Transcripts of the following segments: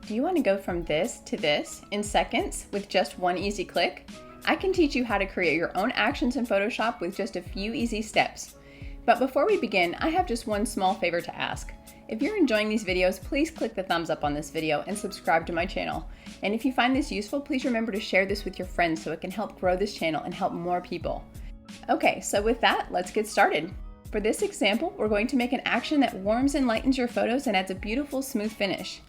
Do you want to go from this to this in seconds with just one easy click? I can teach you how to create your own actions in Photoshop with just a few easy steps. But before we begin, I have just one small favor to ask. If you're enjoying these videos, please click the thumbs up on this video and subscribe to my channel. And if you find this useful, please remember to share this with your friends so it can help grow this channel and help more people. Okay, so with that, let's get started. For this example, we're going to make an action that warms and lightens your photos and adds a beautiful, smooth finish.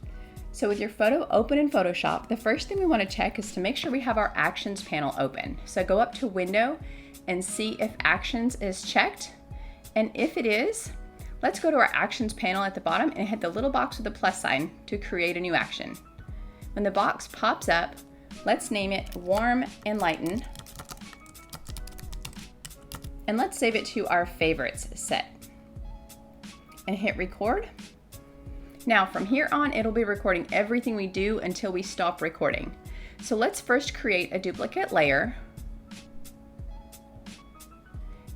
So with your photo open in Photoshop, the first thing we want to check is to make sure we have our Actions panel open. So go up to Window and see if Actions is checked. And if it is, let's go to our Actions panel at the bottom and hit the little box with the plus sign to create a new action. When the box pops up, let's name it Warm and Lighten. And let's save it to our Favorites set. And hit Record. Now from here on, it'll be recording everything we do until we stop recording. So let's first create a duplicate layer.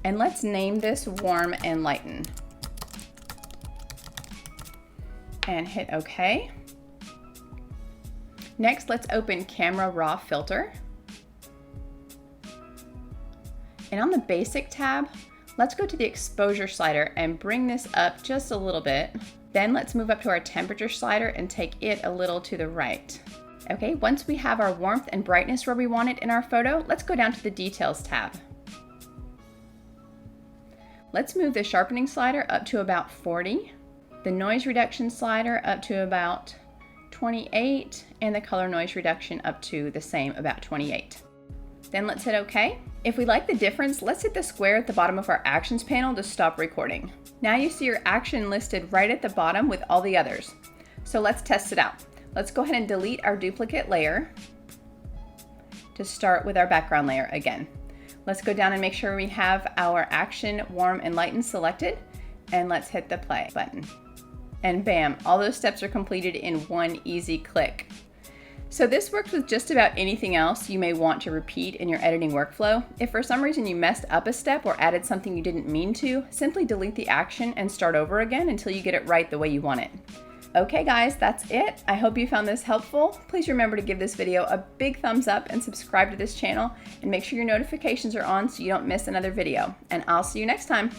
And let's name this Warm and Lighten. And hit OK. Next, let's open Camera Raw Filter. And on the Basic tab, let's go to the Exposure slider and bring this up just a little bit. Then let's move up to our Temperature slider and take it a little to the right. Okay, once we have our warmth and brightness where we want it in our photo, let's go down to the Details tab. Let's move the Sharpening slider up to about 40, the Noise Reduction slider up to about 28, and the Color Noise Reduction up to the same, about 28. Then let's hit OK. If we like the difference, let's hit the square at the bottom of our Actions panel to stop recording. Now you see your action listed right at the bottom with all the others. So let's test it out. Let's go ahead and delete our duplicate layer to start with our background layer again. Let's go down and make sure we have our action Warm and Lighten selected, and let's hit the play button. And bam, all those steps are completed in one easy click. So this works with just about anything else you may want to repeat in your editing workflow. If for some reason you messed up a step or added something you didn't mean to, simply delete the action and start over again until you get it right the way you want it. Okay guys, that's it. I hope you found this helpful. Please remember to give this video a big thumbs up and subscribe to this channel, and make sure your notifications are on so you don't miss another video. And I'll see you next time.